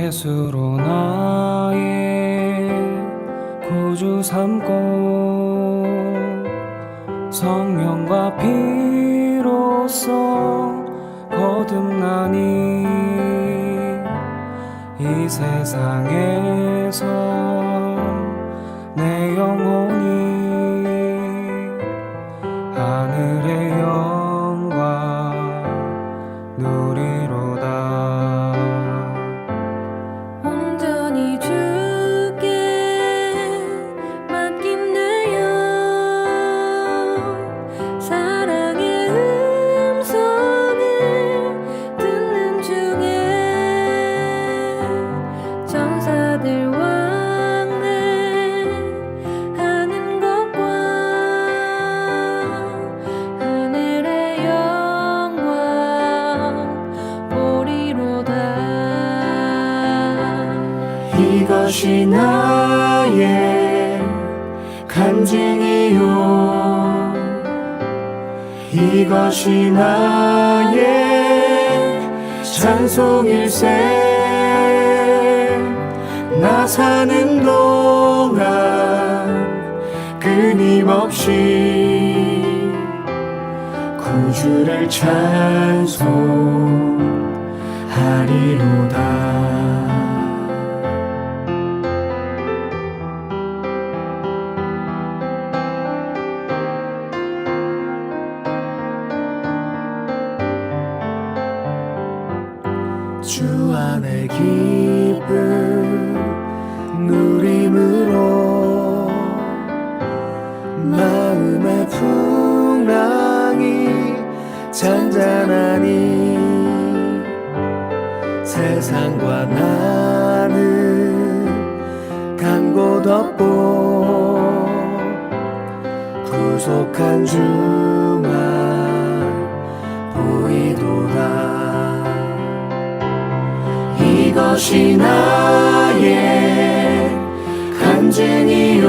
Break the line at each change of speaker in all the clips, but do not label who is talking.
예수로 나의 구주 삼고 성령과 피로써 거듭나니 이 세상에서 내 영혼이 하늘의 영광 누리로다.
온전히 주께 맡김내어 사랑의 음성을 듣는 중에 전사들 왕래하는 것과 하늘의 영광 보리로다.
이것이 나의 간증이요, 이것이 나의 찬송일세. 나 사는 동안 끊임없이 구주를 찬송하리로다. 주 안의 기쁨 누림으로 마음의 풍랑이 잔잔하니 세상과 나는 간 곳 없고 구속한 주만 보이도다. 이것이 나의 간증이요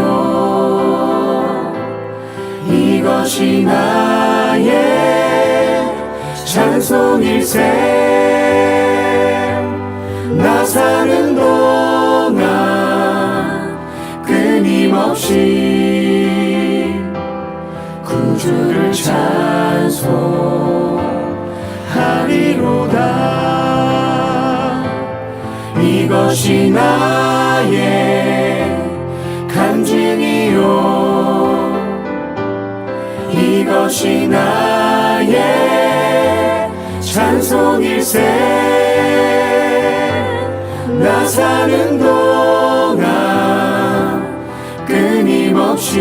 이것이 나의 찬송일세. 나 사는 동안 끊임없이 구주를 찬송하리로다. 이것이 나의 간증이요 이것이 나의 찬송일세. 나 사는 동안 끊임없이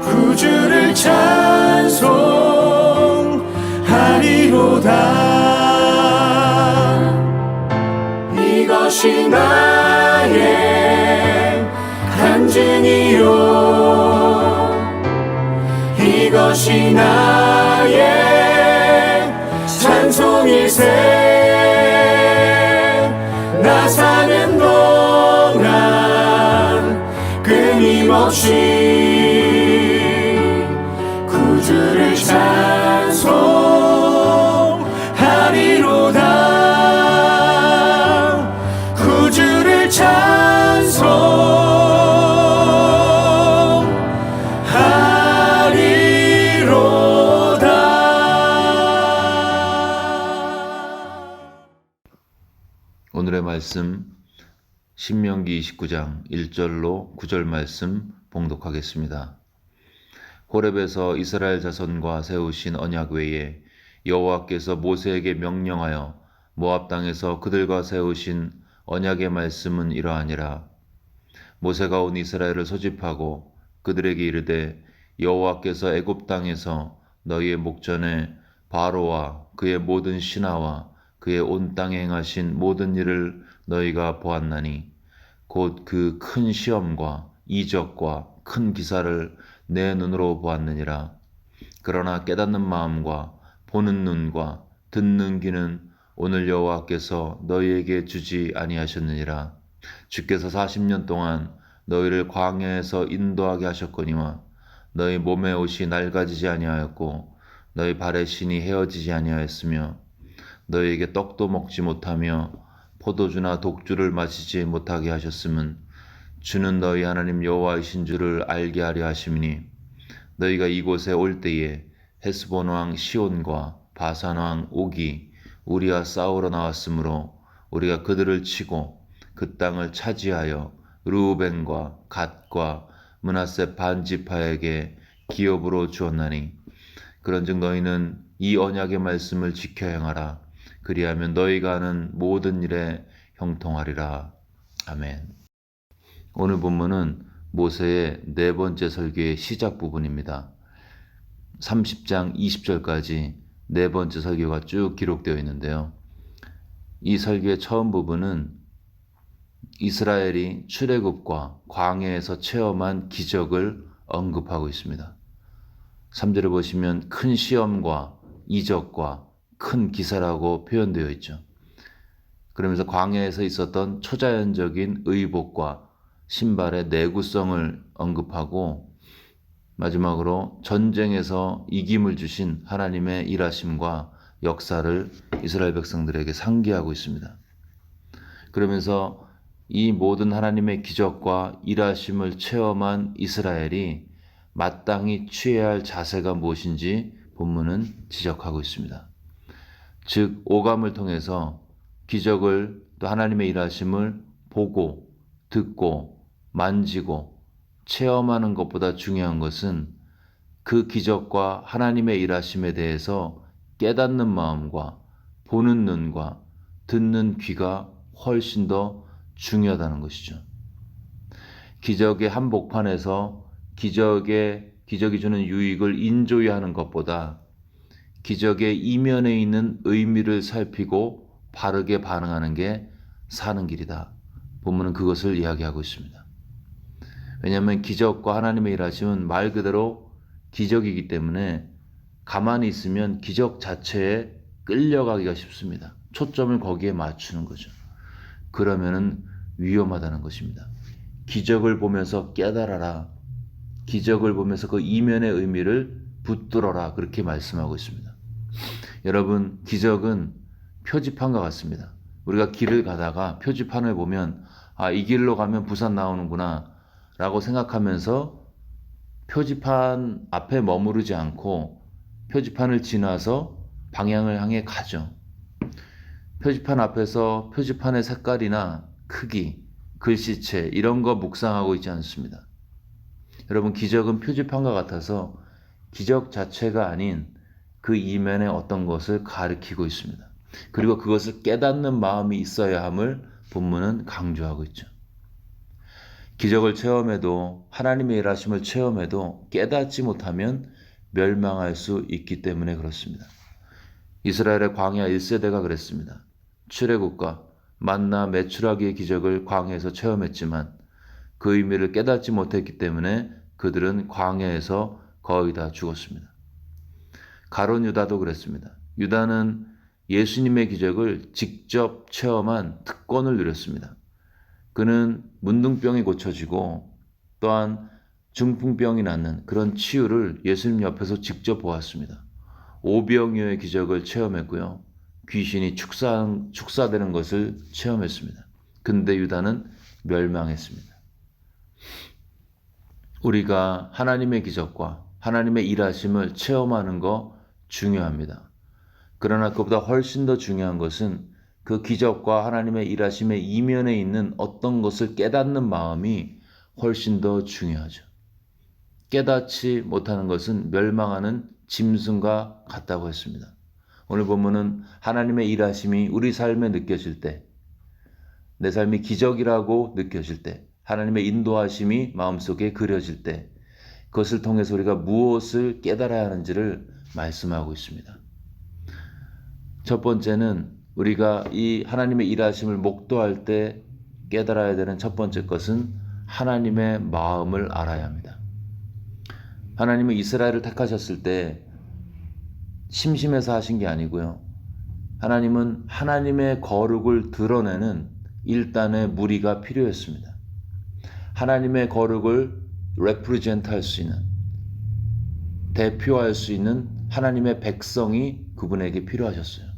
구주를 찬송하리로다. 이것이 나의 간증이요 이것이 나의 찬송일세. 나 사는 동안 끊임없이 구주를 찬송하리로다. 구주를
오늘의 말씀 신명기 29장 1절로 9절 말씀 봉독하겠습니다. 호렙에서 이스라엘 자손과 세우신 언약 외에 여호와께서 모세에게 명령하여 모압 땅에서 그들과 세우신 언약의 말씀은 이러하니라. 모세가 온 이스라엘을 소집하고 그들에게 이르되 여호와께서 애굽 땅에서 너희의 목전에 바로와 그의 모든 신하와 그의 온 땅에 행하신 모든 일을 너희가 보았나니 곧 그 큰 시험과 이적과 큰 기사를 내 눈으로 보았느니라. 그러나 깨닫는 마음과 보는 눈과 듣는 귀는 오늘 여호와께서 너희에게 주지 아니하셨느니라. 주께서 40년 동안 너희를 광야에서 인도하게 하셨거니와 너희 몸의 옷이 낡아지지 아니하였고 너희 발의 신이 헤어지지 아니하였으며 너희에게 떡도 먹지 못하며 포도주나 독주를 마시지 못하게 하셨음은 주는 너희 하나님 여호와이신 줄을 알게 하려 하심이니 너희가 이곳에 올 때에 헤스본 왕 시온과 바산 왕 옥이 우리와 싸우러 나왔으므로 우리가 그들을 치고 그 땅을 차지하여 르우벤과 갓과 므낫세 반지파에게 기업으로 주었나니 그런즉 너희는 이 언약의 말씀을 지켜 행하라. 그리하면 너희가 하는 모든 일에 형통하리라. 아멘. 오늘 본문은 모세의 네 번째 설교의 시작 부분입니다. 30장 20절까지 네 번째 설교가 쭉 기록되어 있는데요. 이 설교의 처음 부분은 이스라엘이 출애굽과 광야에서 체험한 기적을 언급하고 있습니다. 3절을 보시면 큰 시험과 이적과 큰 기사라고 표현되어 있죠. 그러면서 광야에서 있었던 초자연적인 의복과 신발의 내구성을 언급하고 마지막으로 전쟁에서 이김을 주신 하나님의 일하심과 역사를 이스라엘 백성들에게 상기하고 있습니다. 그러면서 이 모든 하나님의 기적과 일하심을 체험한 이스라엘이 마땅히 취해야 할 자세가 무엇인지 본문은 지적하고 있습니다. 즉 오감을 통해서 기적을 또 하나님의 일하심을 보고 듣고 만지고 체험하는 것보다 중요한 것은 그 기적과 하나님의 일하심에 대해서 깨닫는 마음과 보는 눈과 듣는 귀가 훨씬 더 중요하다는 것이죠. 기적의 한복판에서 기적이 주는 유익을 인조이하는 것보다 기적의 이면에 있는 의미를 살피고 바르게 반응하는 게 사는 길이다. 본문은 그것을 이야기하고 있습니다. 왜냐하면 기적과 하나님의 일하심은 말 그대로 기적이기 때문에 가만히 있으면 기적 자체에 끌려가기가 쉽습니다. 초점을 거기에 맞추는 거죠. 그러면은 위험하다는 것입니다. 기적을 보면서 깨달아라. 기적을 보면서 그 이면의 의미를 붙들어라. 그렇게 말씀하고 있습니다. 여러분, 기적은 표지판과 같습니다. 우리가 길을 가다가 표지판을 보면 이 길로 가면 부산 나오는구나 라고 생각하면서 표지판 앞에 머무르지 않고 표지판을 지나서 방향을 향해 가죠. 표지판 앞에서 표지판의 색깔이나 크기, 글씨체 이런 거 묵상하고 있지 않습니다. 여러분, 기적은 표지판과 같아서 기적 자체가 아닌 그 이면에 어떤 것을 가리키고 있습니다. 그리고 그것을 깨닫는 마음이 있어야 함을 본문은 강조하고 있죠. 기적을 체험해도 하나님의 일하심을 체험해도 깨닫지 못하면 멸망할 수 있기 때문에 그렇습니다. 이스라엘의 광야 1세대가 그랬습니다. 출애굽과 만나 메추라기의 기적을 광야에서 체험했지만 그 의미를 깨닫지 못했기 때문에 그들은 광야에서 거의 다 죽었습니다. 가룟 유다도 그랬습니다. 유다는 예수님의 기적을 직접 체험한 특권을 누렸습니다. 그는 문둥병이 고쳐지고 또한 중풍병이 낫는 그런 치유를 예수님 옆에서 직접 보았습니다. 오병이어의 기적을 체험했고요. 귀신이 축사되는 것을 체험했습니다. 근데 유다는 멸망했습니다. 우리가 하나님의 기적과 하나님의 일하심을 체험하는 거 중요합니다. 그러나 그보다 훨씬 더 중요한 것은 그 기적과 하나님의 일하심의 이면에 있는 어떤 것을 깨닫는 마음이 훨씬 더 중요하죠. 깨닫지 못하는 것은 멸망하는 짐승과 같다고 했습니다. 오늘 본문은 하나님의 일하심이 우리 삶에 느껴질 때, 내 삶이 기적이라고 느껴질 때, 하나님의 인도하심이 마음속에 그려질 때, 그것을 통해서 우리가 무엇을 깨달아야 하는지를 말씀하고 있습니다. 첫 번째는 우리가 이 하나님의 일하심을 목도할 때 깨달아야 되는 첫 번째 것은 하나님의 마음을 알아야 합니다. 하나님은 이스라엘을 택하셨을 때 심심해서 하신 게 아니고요. 하나님은 하나님의 거룩을 드러내는 일단의 무리가 필요했습니다. 하나님의 거룩을 represent 할 수 있는, 대표할 수 있는 하나님의 백성이 그분에게 필요하셨어요.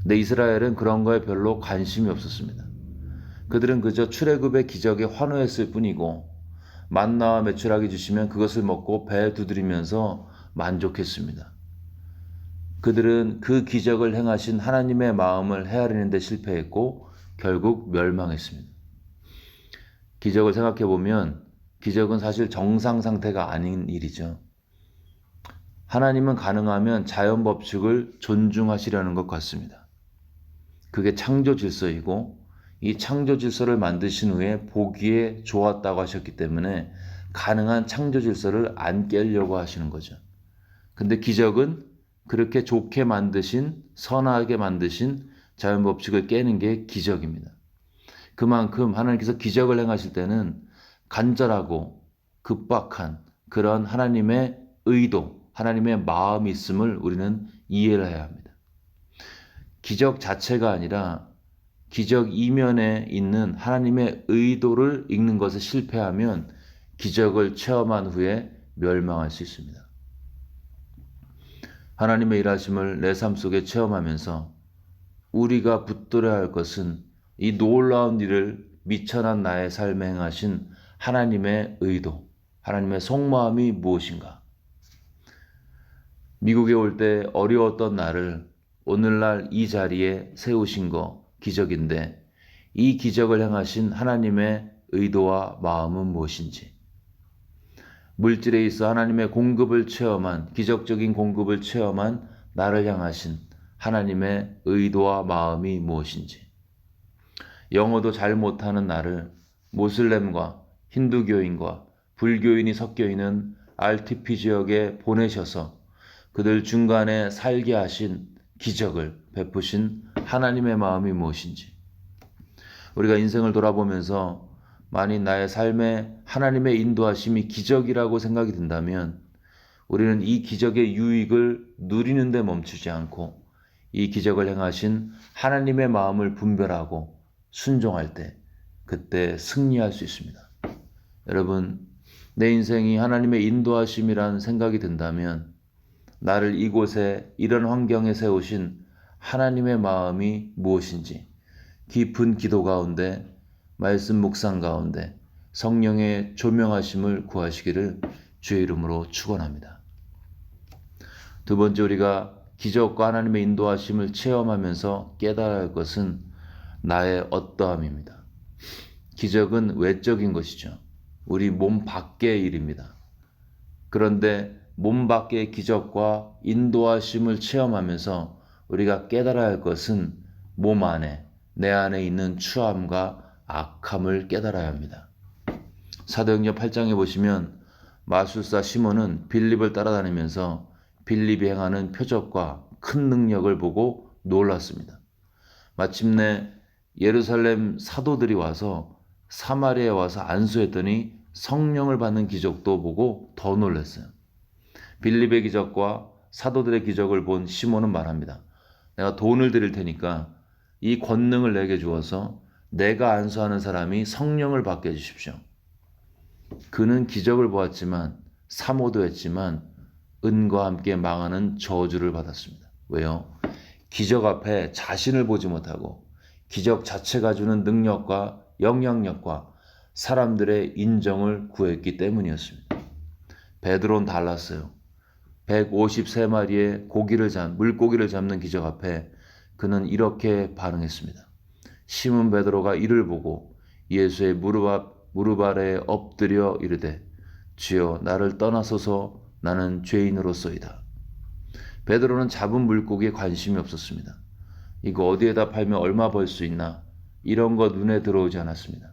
근데 이스라엘은 그런 거에 별로 관심이 없었습니다. 그들은 그저 출애굽의 기적에 환호했을 뿐이고 만나와 메추라기 주시면 그것을 먹고 배 두드리면서 만족했습니다. 그들은 그 기적을 행하신 하나님의 마음을 헤아리는 데 실패했고 결국 멸망했습니다. 기적을 생각해 보면 기적은 사실 정상 상태가 아닌 일이죠. 하나님은 가능하면 자연 법칙을 존중하시려는 것 같습니다. 그게 창조 질서이고 이 창조 질서를 만드신 후에 보기에 좋았다고 하셨기 때문에 가능한 창조 질서를 안 깨려고 하시는 거죠. 근데 기적은 그렇게 좋게 만드신, 선하게 만드신 자연 법칙을 깨는 게 기적입니다. 그만큼 하나님께서 기적을 행하실 때는 간절하고 급박한 그런 하나님의 의도, 하나님의 마음이 있음을 우리는 이해를 해야 합니다. 기적 자체가 아니라 기적 이면에 있는 하나님의 의도를 읽는 것에 실패하면 기적을 체험한 후에 멸망할 수 있습니다. 하나님의 일하심을 내 삶 속에 체험하면서 우리가 붙들어야 할 것은 이 놀라운 일을 미천한 나의 삶에 행하신 하나님의 의도, 하나님의 속마음이 무엇인가? 미국에 올 때 어려웠던 나를 오늘날 이 자리에 세우신 거 기적인데 이 기적을 행하신 하나님의 의도와 마음은 무엇인지, 물질에 있어 하나님의 공급을 체험한, 기적적인 공급을 체험한 나를 향하신 하나님의 의도와 마음이 무엇인지. 영어도 잘 못하는 나를 모슬렘과 힌두교인과 불교인이 섞여 있는 RTP 지역에 보내셔서 그들 중간에 살게 하신 기적을 베푸신 하나님의 마음이 무엇인지. 우리가 인생을 돌아보면서 만일 나의 삶에 하나님의 인도하심이 기적이라고 생각이 든다면 우리는 이 기적의 유익을 누리는 데 멈추지 않고 이 기적을 행하신 하나님의 마음을 분별하고 순종할 때 그때 승리할 수 있습니다. 여러분, 내 인생이 하나님의 인도하심이라는 생각이 든다면 나를 이곳에 이런 환경에 세우신 하나님의 마음이 무엇인지 깊은 기도 가운데 말씀 묵상 가운데 성령의 조명하심을 구하시기를 주의 이름으로 축원합니다. 두 번째, 우리가 기적과 하나님의 인도하심을 체험하면서 깨달아야 할 것은 나의 어떠함입니다. 기적은 외적인 것이죠. 우리 몸 밖의 일입니다. 그런데 몸 밖의 기적과 인도하심을 체험하면서 우리가 깨달아야 할 것은 몸 안에, 내 안에 있는 추함과 악함을 깨달아야 합니다. 사도행전 8장에 보시면 마술사 시몬은 빌립을 따라다니면서 빌립이 행하는 표적과 큰 능력을 보고 놀랐습니다. 마침내 예루살렘 사도들이 와서 사마리아에 와서 안수했더니 성령을 받는 기적도 보고 더 놀랐어요. 빌립의 기적과 사도들의 기적을 본 시몬은 말합니다. 내가 돈을 드릴 테니까 이 권능을 내게 주어서 내가 안수하는 사람이 성령을 받게 해주십시오. 그는 기적을 보았지만 사모도 했지만 은과 함께 망하는 저주를 받았습니다. 왜요? 기적 앞에 자신을 보지 못하고 기적 자체가 주는 능력과 영향력과 사람들의 인정을 구했기 때문이었습니다. 베드로는 달랐어요. 153마리의 물고기를 잡는 기적 앞에 그는 이렇게 반응했습니다. 시몬 베드로가 이를 보고 예수의 무릎 아래에 엎드려 이르되 주여 나를 떠나소서 나는 죄인으로소이다. 베드로는 잡은 물고기에 관심이 없었습니다. 이거 어디에다 팔면 얼마 벌 수 있나? 이런 거 눈에 들어오지 않았습니다.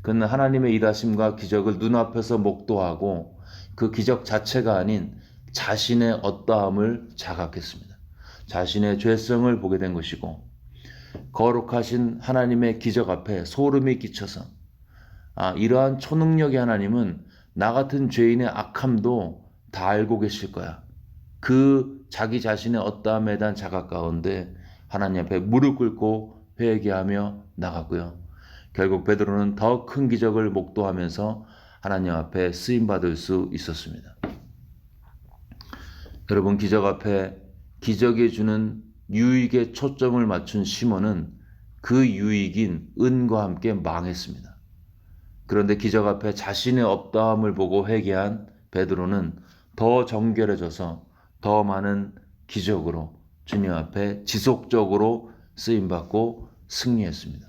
그는 하나님의 일하심과 기적을 눈앞에서 목도하고 그 기적 자체가 아닌 자신의 어떠함을 자각했습니다. 자신의 죄성을 보게 된 것이고 거룩하신 하나님의 기적 앞에 소름이 끼쳐서 이러한 초능력의 하나님은 나 같은 죄인의 악함도 다 알고 계실 거야. 그 자기 자신의 어떠함에 대한 자각 가운데 하나님 앞에 무릎 꿇고 회개하며 나갔고요. 결국 베드로는 더 큰 기적을 목도하면서 하나님 앞에 쓰임받을 수 있었습니다. 여러분, 기적 앞에 기적이 주는 유익에 초점을 맞춘 시몬은 그 유익인 은과 함께 망했습니다. 그런데 기적 앞에 자신의 없다함을 보고 회개한 베드로는 더 정결해져서 더 많은 기적으로 주님 앞에 지속적으로 쓰임받고 승리했습니다.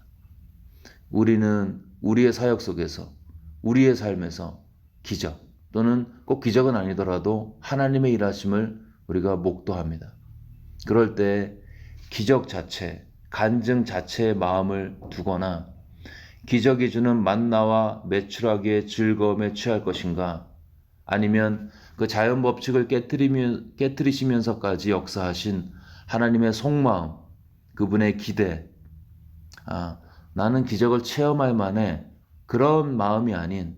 우리는 우리의 사역 속에서 우리의 삶에서 기적 또는 꼭 기적은 아니더라도 하나님의 일하심을 우리가 목도합니다. 그럴 때 기적 자체, 간증 자체의 마음을 두거나 기적이 주는 만나와 메추라기의 즐거움에 취할 것인가, 아니면 그 자연 법칙을 깨트리시면서까지 역사하신 하나님의 속마음, 그분의 기대, 나는 기적을 체험할 만해, 그런 마음이 아닌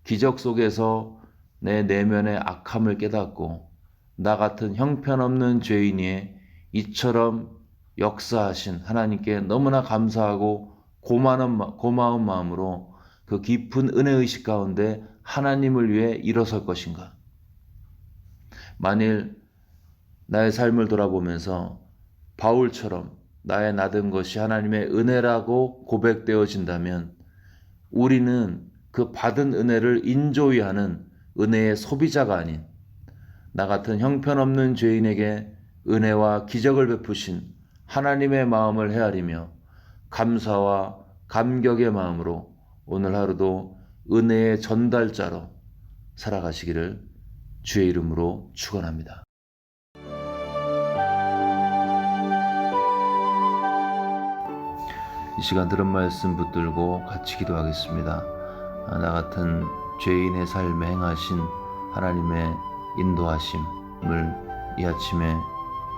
기적 속에서 내 내면의 악함을 깨닫고 나 같은 형편없는 죄인이 이처럼 역사하신 하나님께 너무나 감사하고 고마운 마음으로 그 깊은 은혜의식 가운데 하나님을 위해 일어설 것인가. 만일 나의 삶을 돌아보면서 바울처럼 나의 나된 것이 하나님의 은혜라고 고백되어진다면 우리는 그 받은 은혜를 인조히 하는 은혜의 소비자가 아닌 나 같은 형편없는 죄인에게 은혜와 기적을 베푸신 하나님의 마음을 헤아리며 감사와 감격의 마음으로 오늘 하루도 은혜의 전달자로 살아가시기를 주의 이름으로 축원합니다. 시간 들은 말씀 붙들고 같이 기도하겠습니다. 나 같은 죄인의 삶에 행하신 하나님의 인도하심을 이 아침에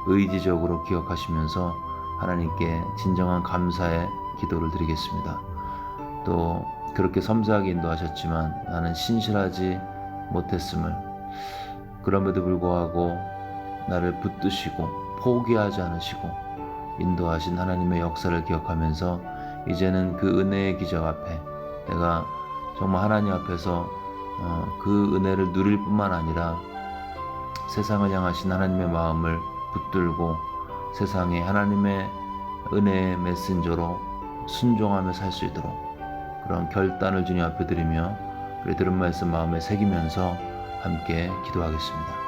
의지적으로 기억하시면서 하나님께 진정한 감사의 기도를 드리겠습니다. 또 그렇게 섬세하게 인도하셨지만 나는 신실하지 못했음을, 그럼에도 불구하고 나를 붙드시고 포기하지 않으시고 인도하신 하나님의 역사를 기억하면서 이제는 그 은혜의 기적 앞에 내가 정말 하나님 앞에서 그 은혜를 누릴 뿐만 아니라 세상을 향하신 하나님의 마음을 붙들고 세상에 하나님의 은혜의 메신저로 순종하며 살 수 있도록 그런 결단을 주님 앞에 드리며 우리 들은 말씀 마음에 새기면서 함께 기도하겠습니다.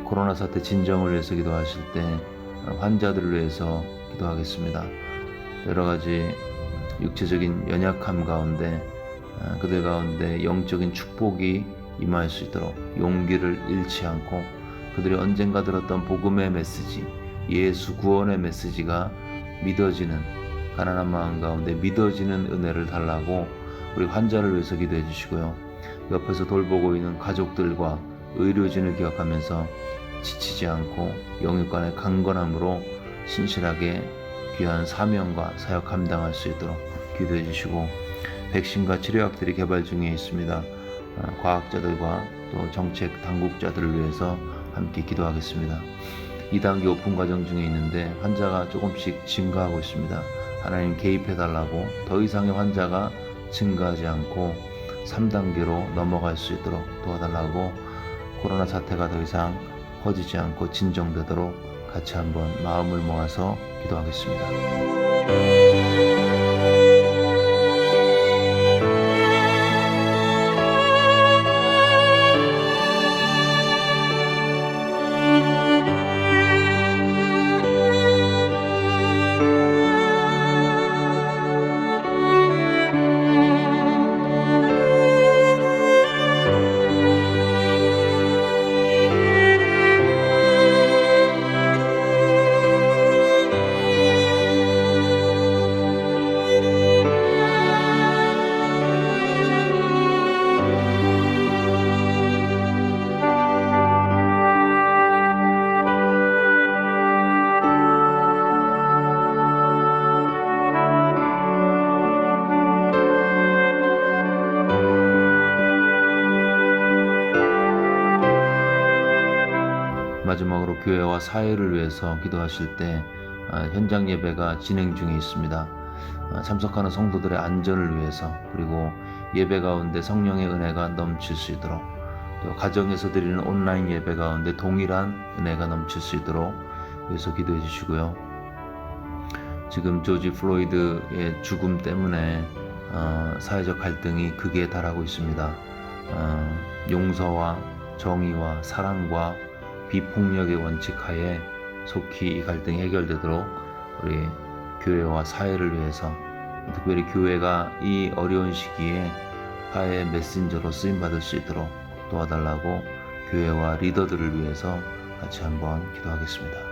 코로나 사태 진정을 위해서 기도하실 때 환자들을 위해서 기도하겠습니다. 여러 가지 육체적인 연약함 가운데 그들 가운데 영적인 축복이 임할 수 있도록 용기를 잃지 않고 그들이 언젠가 들었던 복음의 메시지, 예수 구원의 메시지가 믿어지는, 가난한 마음 가운데 믿어지는 은혜를 달라고 우리 환자를 위해서 기도해 주시고요. 옆에서 돌보고 있는 가족들과 의료진을 기억하면서 지치지 않고 영육간의 강건함으로 신실하게 귀한 사명과 사역 감당할 수 있도록 기도해 주시고, 백신과 치료약들이 개발 중에 있습니다. 과학자들과 또 정책 당국자들을 위해서 함께 기도하겠습니다. 2단계 오픈 과정 중에 있는데 환자가 조금씩 증가하고 있습니다. 하나님 개입해 달라고 더 이상의 환자가 증가하지 않고 3단계로 넘어갈 수 있도록 도와달라고, 코로나 사태가 더 이상 퍼지지 않고 진정되도록 같이 한번 마음을 모아서 기도하겠습니다. 마지막으로 교회와 사회를 위해서 기도하실 때 현장 예배가 진행 중에 있습니다. 참석하는 성도들의 안전을 위해서, 그리고 예배 가운데 성령의 은혜가 넘칠 수 있도록, 또 가정에서 드리는 온라인 예배 가운데 동일한 은혜가 넘칠 수 있도록 위해서 기도해 주시고요. 지금 조지 플로이드의 죽음 때문에 사회적 갈등이 극에 달하고 있습니다. 용서와 정의와 사랑과 비폭력의 원칙 하에 속히 이 갈등이 해결되도록 우리 교회와 사회를 위해서, 특별히 교회가 이 어려운 시기에 화해의 메신저로 쓰임받을 수 있도록 도와달라고 교회와 리더들을 위해서 같이 한번 기도하겠습니다.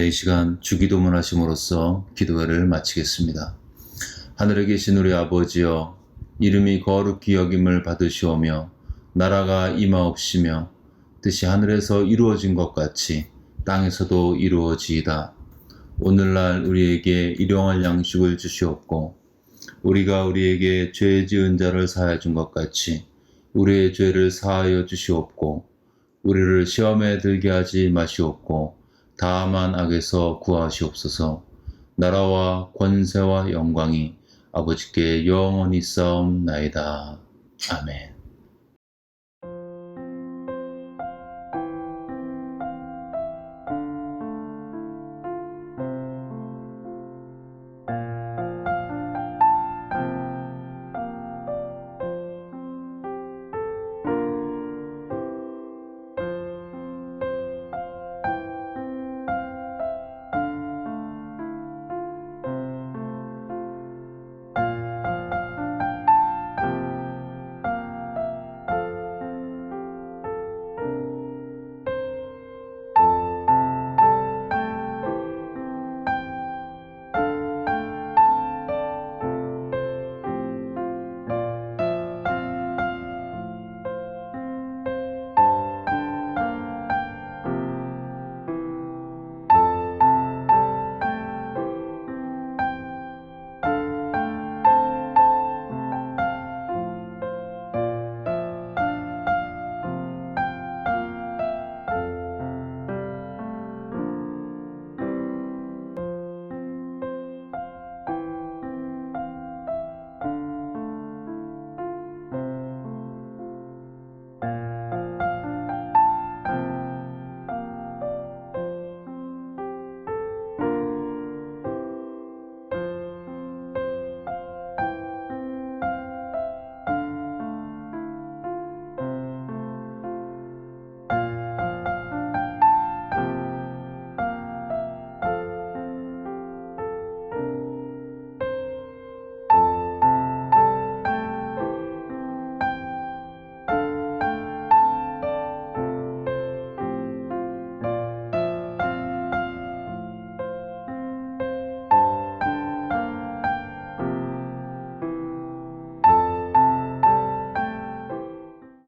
이 시간 주기도문 하심으로써 기도회를 마치겠습니다. 하늘에 계신 우리 아버지여, 이름이 거룩히 여김을 받으시오며 나라가 임하옵시며 뜻이 하늘에서 이루어진 것 같이 땅에서도 이루어지이다. 오늘날 우리에게 일용할 양식을 주시옵고 우리가 우리에게 죄 지은 자를 사하여 준 것 같이 우리의 죄를 사하여 주시옵고 우리를 시험에 들게 하지 마시옵고 다만 악에서 구하시옵소서. 나라와 권세와 영광이 아버지께 영원히 싸움나이다. 아멘.